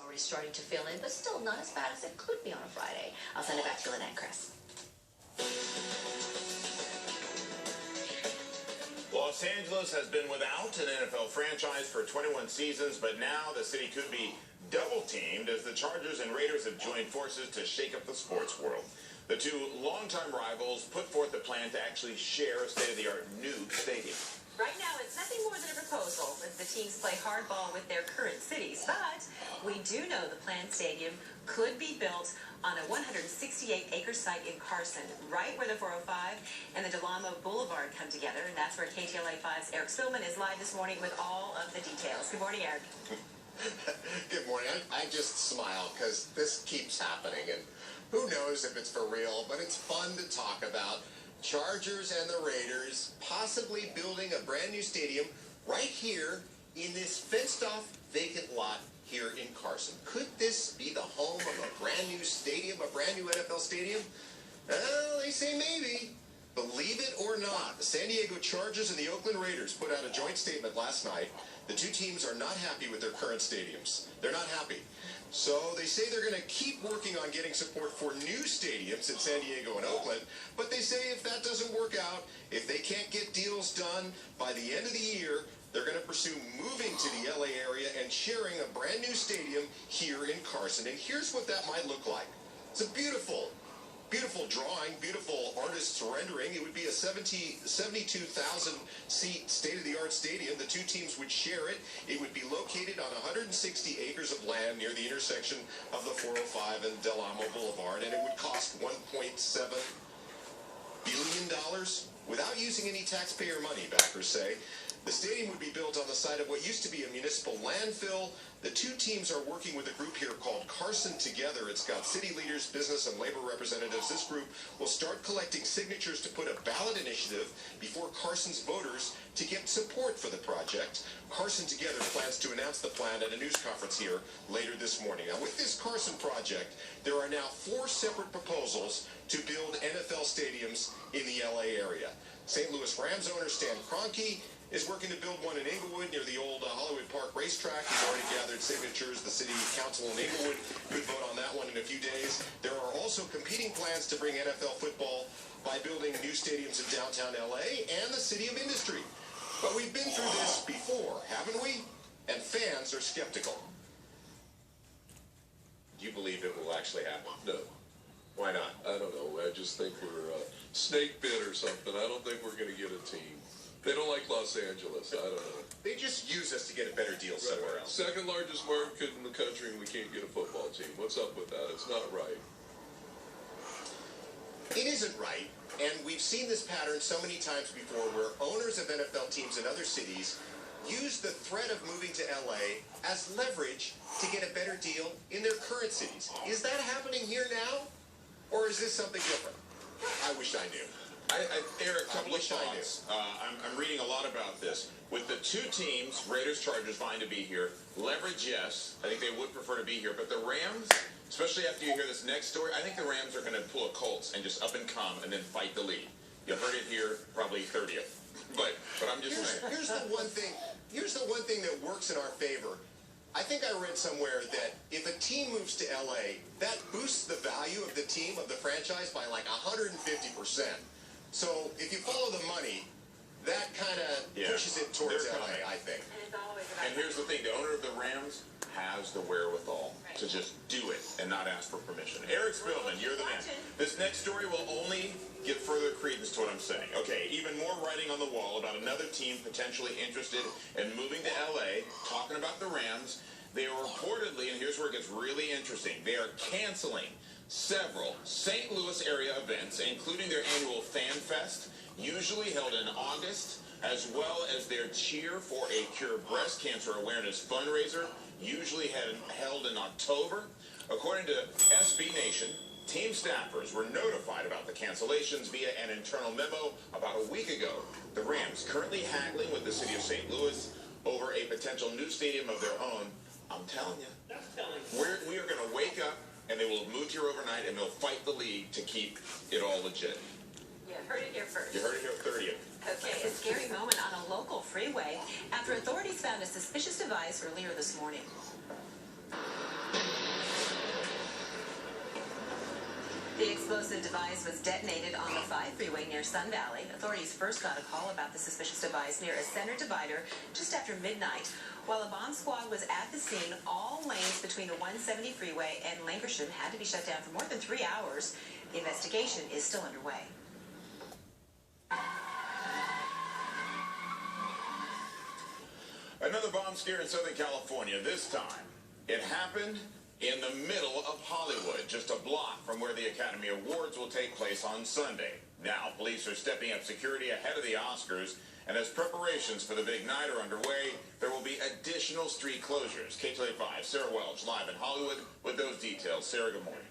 already starting to fill in, but still not as bad as it could be on a Friday. I'll send it back to Lynette and Chris. Los Angeles has been without an NFL franchise for 21 seasons, but now the city could be double-teamed as the Chargers and Raiders have joined forces to shake up the sports world. The two longtime rivals put forth a plan to actually share a state-of-the-art new stadium. Right now, it's nothing more than a proposal as the teams play hardball with their current cities. But we do know the planned stadium could be built on a 168-acre site in Carson, right where the 405 and the Del Amo Boulevard come together. And that's where KTLA 5's Eric Spillman is live this morning with all of the details. Good morning, Eric. Good morning. I just smile because this keeps happening, and who knows if it's for real, but it's fun to talk about. Chargers and the Raiders possibly building a brand new stadium right here in this fenced-off vacant lot here in Carson. Could this be the home of a brand new stadium, a brand new NFL stadium? Well, they say maybe. Believe it or not, the San Diego Chargers and the Oakland Raiders put out a joint statement last night. The two teams are not happy with their current stadiums. They're not happy. So they say they're going to keep working on getting support for new stadiums in San Diego and Oakland, but they say if that doesn't work out, if they can't get deals done by the end of the year, they're going to pursue moving to the LA area and sharing a brand new stadium here in Carson. And here's what that might look like. It's a beautiful drawing, beautiful artist's rendering. It would be a 72,000-seat state-of-the-art stadium. The two teams would share it. It would be located on 160 acres of land near the intersection of the 405 and Del Amo Boulevard, and it would cost $1.7 billion without using any taxpayer money, backers say. The stadium would be built on the site of what used to be a municipal landfill. The two teams are working with a group here called Carson Together. It's got city leaders, business, and labor representatives. This group will start collecting signatures to put a ballot initiative before Carson's voters to get support for the project. Carson Together plans to announce the plan at a news conference here later this morning. Now, with this Carson project, there are now 4 separate proposals to build NFL stadiums in the LA area. St. Louis Rams owner Stan Kroenke is working to build one in Inglewood near the old Hollywood Park racetrack. He's already gathered signatures. The city council in Inglewood could vote on that one in a few days. There are also competing plans to bring NFL football by building new stadiums in downtown LA and the City of Industry. But we've been through this before, haven't we? And fans are skeptical. Do you believe it will actually happen? No. Why not? I don't know. I just think we're snake bit or something. I don't think we're going to get a team. They don't like Los Angeles. I don't know. They just use us to get a better deal somewhere else. Second largest market in the country, and we can't get a football team. What's up with that? It's not right. It isn't right, and we've seen this pattern so many times before where owners of NFL teams in other cities use the threat of moving to LA as leverage to get a better deal in their current cities. Is that happening here now, or is this something different? I wish I knew. Eric, a couple of thoughts. I'm reading a lot about this. With the two teams, Raiders, Chargers, vying to be here, leverage, yes. I think they would prefer to be here. But the Rams, especially after you hear this next story, I think the Rams are going to pull a Colts and just up and come and then fight the lead. You heard it here, probably 30th. But I'm just saying. Here's the one thing that works in our favor. I think I read somewhere that if a team moves to LA, that boosts the value of the team, of the franchise, by like 150%. So if you follow the money, that kind of pushes it towards LA, I think. And here's the thing, the owner of the Rams has the wherewithal to just do it and not ask for permission. Eric Spillman, you're the man. This next story will only give further credence to what I'm saying. Okay, even more writing on the wall about another team potentially interested in moving to LA, talking about the Rams. They are reportedly, and here's where it gets really interesting, they are canceling several St. Louis area events, including their annual Fan Fest, usually held in August, as well as their Cheer for a Cure breast cancer awareness fundraiser, usually held in October. According to SB Nation, team staffers were notified about the cancellations via an internal memo about a week ago. The Rams currently haggling with the city of St. Louis over a potential new stadium of their own. I'm telling you, we are going to wake up and they will have moved here overnight and they'll fight the league to keep it all legit. You heard it here first. You heard it here 30th. Okay, a scary moment on a local freeway after authorities found a suspicious device earlier this morning. The explosive device was detonated on the 5 freeway near Sun Valley. Authorities first got a call about the suspicious device near a center divider just after midnight. While a bomb squad was at the scene, all lanes between the 170 freeway and Lankershim had to be shut down for more than 3 hours. The investigation is still underway. Another bomb scare in Southern California. This time, it happened in the middle of Hollywood, just a block from where the Academy Awards will take place on Sunday. Now, police are stepping up security ahead of the Oscars, and as preparations for the big night are underway, there will be additional street closures. KTLA5, Sarah Welch, live in Hollywood with those details. Sarah, good morning.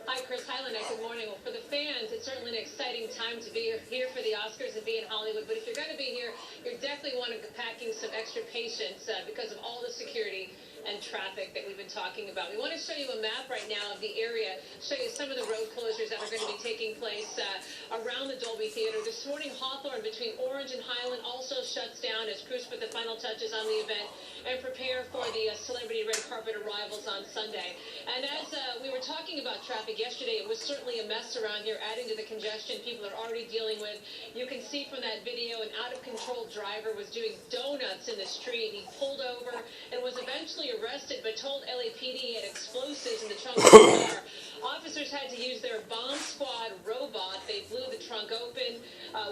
Hi, Chris Highland. Good morning. Well, for the fans, it's certainly an exciting time to be here for the Oscars and be in Hollywood. But if you're going to be here, you definitely want to be packing some extra patience because of all the security and traffic that we've been talking about. We want to show you a map right now of the area, show you some of the road closures that are going to be taking place around the Dolby Theater. This morning, Hawthorne between Orange and Highland also shuts down as crews put the final touches on the event and prepare for the celebrity red carpet arrivals on Sunday. And as we were talking about traffic yesterday, it was certainly a mess around here, adding to the congestion people are already dealing with. You can see from that video, an out-of-control driver was doing donuts in the street. He pulled over and was eventually arrested, but told LAPD he had explosives in the trunk of the car. Officers had to use their bomb squad robot. They blew the trunk open.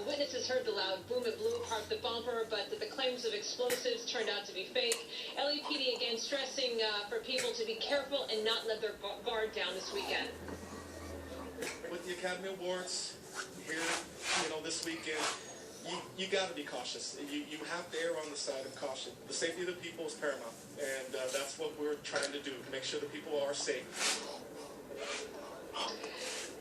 Witnesses heard the loud boom. It blew apart the bumper, but the claims of explosives turned out to be fake. LAPD again stressing for people to be careful and not let their guard down this weekend. With the Academy Awards here, this weekend, you got to be cautious. You have to err on the side of caution. The safety of the people is paramount, and that's what we're trying to do, to make sure the people are safe.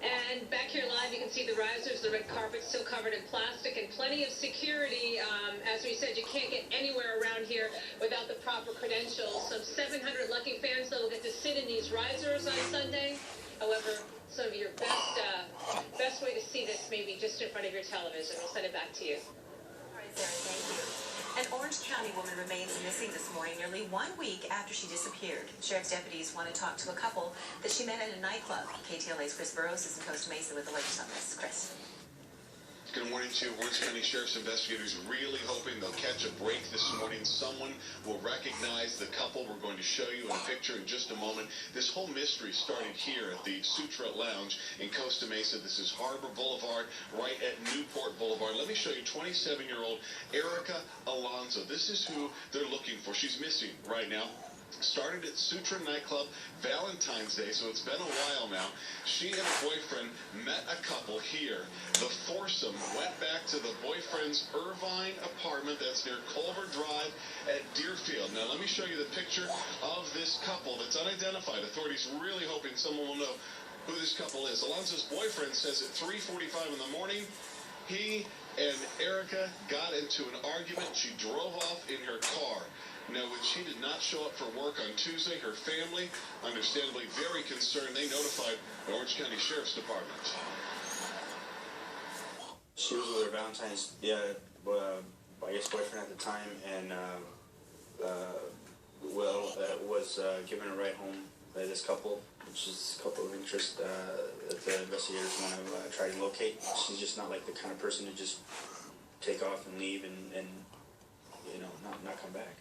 And back here live, you can see the risers, the red carpet still covered in plastic, and plenty of security. As we said, you can't get anywhere around here without the proper credentials. Some 700 lucky fans, though, will get to sit in these risers on Sunday. However, some of your best way to see this maybe just in front of your television. We'll send it back to you. All right, Sarah, thank you. An Orange County woman remains missing this morning, nearly 1 week after she disappeared. Sheriff's deputies want to talk to a couple that she met at a nightclub. KTLA's Chris Burrows is in Costa Mesa with the latest on this. Chris. Good morning to you. Orange County Sheriff's investigators really hoping they'll catch a break this morning. Someone will recognize the couple. We're going to show you in a picture in just a moment. This whole mystery started here at the Sutra Lounge in Costa Mesa. This is Harbor Boulevard, right at Newport Boulevard. Let me show you 27-year-old Erica Alonso. This is who they're looking for. She's missing right now. Started at Sutra nightclub Valentine's Day, so it's been a while now. She and her boyfriend met a couple here. The foursome went back to the boyfriend's Irvine apartment that's near Culver Drive at Deerfield. Now, let me show you the picture of this couple that's unidentified. Authorities really hoping someone will know who this couple is. Alonso's boyfriend says at 3:45 in the morning, he and Erica got into an argument. She drove off in her car. Now, when she did not show up for work on Tuesday, her family, understandably very concerned, they notified the Orange County Sheriff's Department. She was with her Valentine's, I guess, boyfriend at the time, and was giving a ride home by this couple, which is a couple of interest that the investigators want to try to locate. She's just not like the kind of person to just take off and leave and not come back.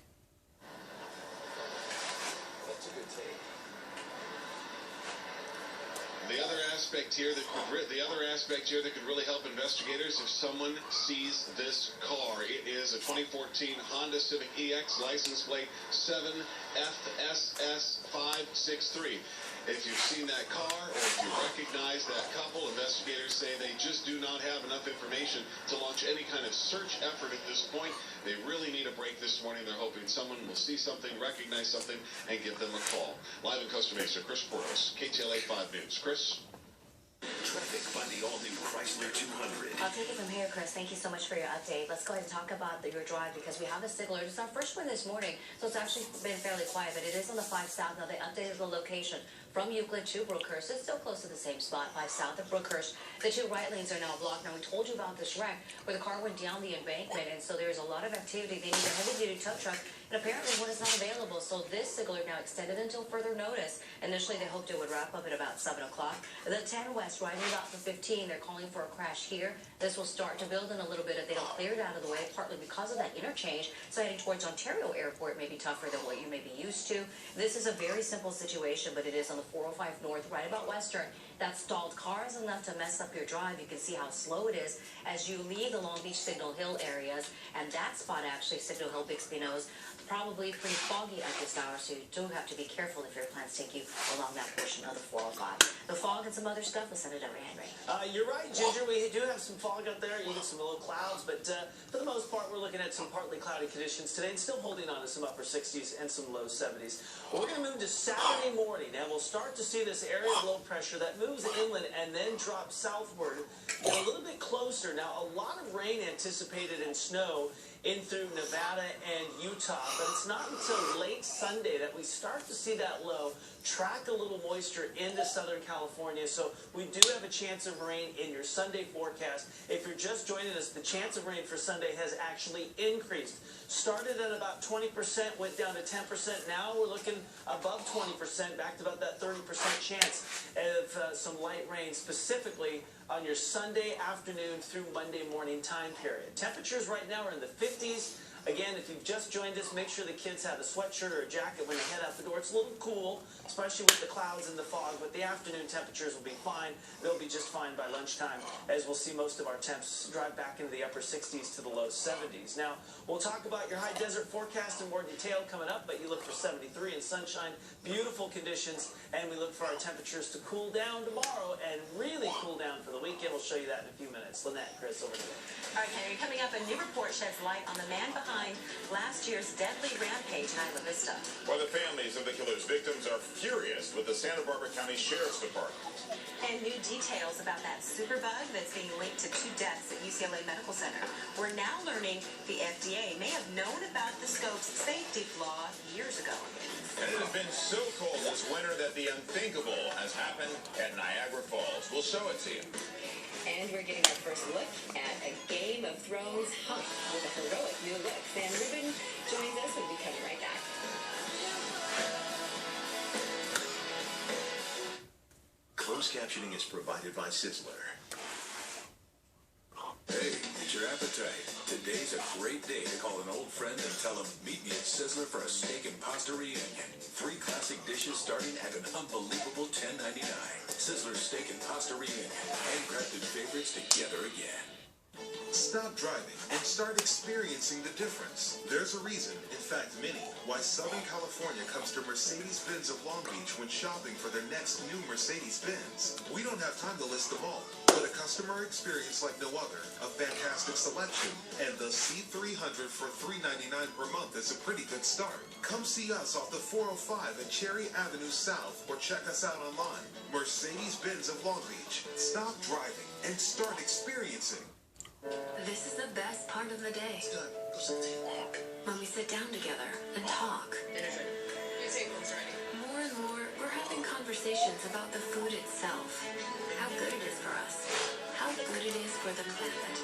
That's a good take. The other aspect here that could really help investigators if someone sees this car. It is a 2014 Honda Civic EX license plate 7FSS563. If you've seen that car or if you recognize that couple, investigators say they just do not have enough information to launch any kind of search effort at this point. They really need a break this morning. They're hoping someone will see something, recognize something, and give them a call. Live in Costa Mesa, Chris Burrows, KTLA 5 News. Chris? Traffic by the all-new Chrysler 200. I'll take it from here, Chris. Thank you so much for your update. Let's go ahead and talk about your drive because we have a signal. It's our first one this morning, so it's actually been fairly quiet, but it is on the 5 South. Now, they updated the location from Euclid to Brookhurst. It's still close to the same spot, 5 South of Brookhurst. The 2 right lanes are now blocked. Now, we told you about this wreck where the car went down the embankment, and so there's a lot of activity. They need a heavy-duty tow truck and apparently one is not available. So this signal now extended until further notice. Initially, they hoped it would wrap up at about 7 o'clock. The 10 West, riding about the 15, they're calling for a crash here. This will start to build in a little bit if they don't clear it out of the way, partly because of that interchange. So heading towards Ontario Airport may be tougher than what you may be used to. This is a very simple situation, but it is on the 405 North, right about Western. That stalled car is enough to mess up your drive. You can see how slow it is as you leave the Long Beach Signal Hill areas. And that spot, actually, Signal Hill, Bixby knows, probably pretty foggy at this hour, so you do have to be careful if your plans take you along that portion of the 405. The fog and some other stuff with Senator Henry. You're right, Ginger. We do have some fog out there. You get some little clouds, but for the most part, we're looking at some partly cloudy conditions today and still holding on to some upper 60s and some low 70s. Well, we're going to move to Saturday morning, and we'll start to see this area of low pressure that moves inland and then drops southward, get a little bit closer. Now, a lot of rain anticipated and snow in through Nevada and Utah, but it's not until late Sunday that we start to see that low track a little moisture into Southern California. So we do have a chance of rain in your Sunday forecast. If you're just joining us, the chance of rain for Sunday has actually increased. Started at about 20%, went down to 10%. Now we're looking above 20%, back to about that 30% chance of some light rain, specifically on your Sunday afternoon through Monday morning time period. Temperatures right now are in the 50s. Again, if you've just joined us, make sure the kids have a sweatshirt or a jacket when they head out the door. It's a little cool, especially with the clouds and the fog, but the afternoon temperatures will be fine. They'll be just fine by lunchtime, as we'll see most of our temps drive back into the upper 60s to the low 70s. Now, we'll talk about your high desert forecast in more detail coming up, but you look for 73 and sunshine, beautiful conditions, and we look for our temperatures to cool down tomorrow and really cool down for the weekend. We'll show you that in a few minutes. Lynette, Chris, over to you. All right, Henry, coming up, a new report sheds light on the man behind last year's deadly rampage in Isla Vista. While the families of the killer's victims are furious with the Santa Barbara County Sheriff's Department. And new details about that superbug that's being linked to 2 deaths at UCLA Medical Center. We're now learning the FDA may have known about the scope's safety flaw years ago. And it has been so cold this winter that the unthinkable has happened at Niagara Falls. We'll show it to you. And we're getting our first look at a Game of Thrones hunt with a heroic new look. Sam Rubin joins us when we come right back. Closed captioning is provided by Sizzler. Hey, it's your appetite. Today's a great day to call an old friend and tell him, meet me at Sizzler for a steak and pasta reunion. 3 classic dishes starting at an unbelievable $10.99. Sizzler's steak and pasta reunion. Handcrafted favorites together again. Stop driving and start experiencing the difference. There's a reason, in fact many, why Southern California comes to Mercedes-Benz of Long Beach when shopping for their next new Mercedes-Benz. We don't have time to list them all, but a customer experience like no other, a fantastic selection, and the C300 for $399 per month is a pretty good start. Come see us off the 405 at Cherry Avenue South or check us out online. Mercedes-Benz of Long Beach. Stop driving and start experiencing. This is the best part of the day. When we sit down together and talk. More and more, we're having conversations about the food itself. How good it is for us. How good it is for the planet.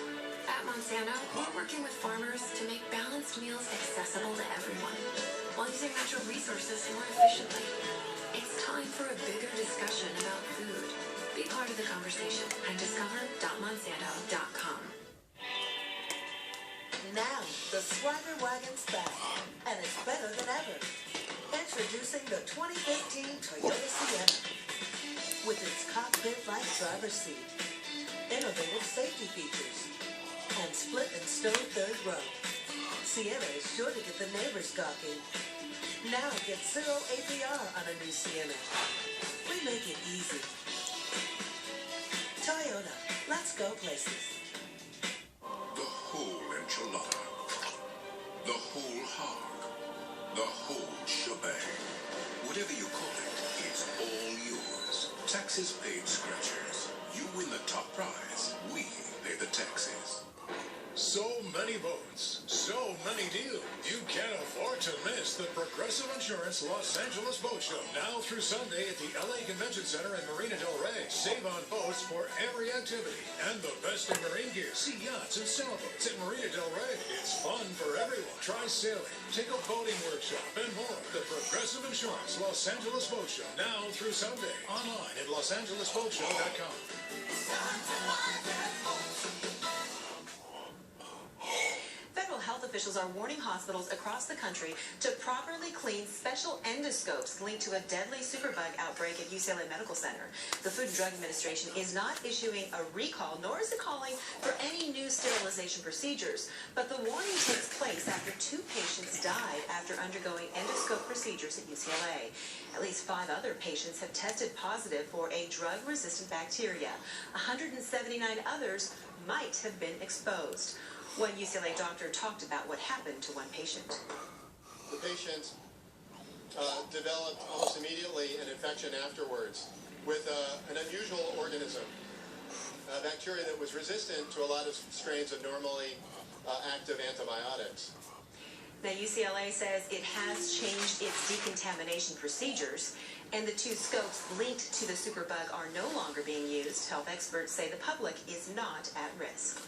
At Monsanto, we're working with farmers to make balanced meals accessible to everyone, while using natural resources more efficiently. It's time for a bigger discussion about food. Be part of the conversation at discover.monsanto.com. Now, the Swagger Wagon's back, and it's better than ever. Introducing the 2015 Toyota Sienna. With its cockpit-like driver's seat, innovative safety features, and split and stow third row. Sienna is sure to get the neighbors gawking. Now get 0 APR on a new Sienna. We make it easy. Toyota, let's go places. The whole enchilada. The whole hog. The whole shebang. Whatever you call it, it's all yours. Taxes paid scratchers. You win the top prize. We pay the taxes. So many votes, so many deals. You can't afford to miss the Progressive Insurance Los Angeles Boat Show. Now through Sunday at the LA Convention Center in Marina del Rey. Save on boats for every activity. And the best in marine gear. See yachts and sailboats at Marina del Rey. It's fun for everyone. Try sailing, take a boating workshop, and more. The Progressive Insurance Los Angeles Boat Show. Now through Sunday. Online at losangelesboatshow.com. Federal health officials are warning hospitals across the country to properly clean special endoscopes linked to a deadly superbug outbreak at UCLA Medical Center. The Food and Drug Administration is not issuing a recall, nor is it calling for any new sterilization procedures. But the warning takes place after 2 patients died after undergoing endoscope procedures at UCLA. At least 5 other patients have tested positive for a drug-resistant bacteria. 179 others might have been exposed. One UCLA doctor talked about what happened to one patient. The patient developed almost immediately an infection afterwards with an unusual organism, a bacteria that was resistant to a lot of strains of normally active antibiotics. Now, UCLA says it has changed its decontamination procedures, and the 2 scopes linked to the superbug are no longer being used. Health experts say the public is not at risk.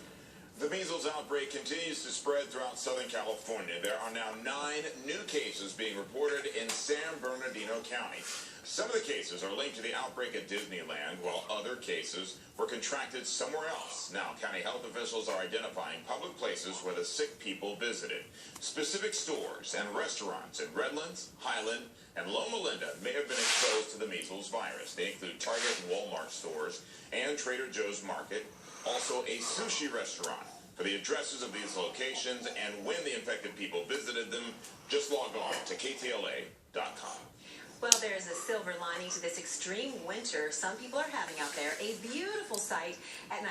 The measles outbreak continues to spread throughout Southern California. There are now 9 new cases being reported in San Bernardino County. Some of the cases are linked to the outbreak at Disneyland, while other cases were contracted somewhere else. Now, county health officials are identifying public places where the sick people visited. Specific stores and restaurants in Redlands, Highland, and Loma Linda may have been exposed to the measles virus. They include Target and Walmart stores and Trader Joe's Market, also a sushi restaurant. For the addresses of these locations and when the infected people visited them, just log on to ktla.com. Well, there is a silver lining to this extreme winter some people are having out there. A beautiful sight at night.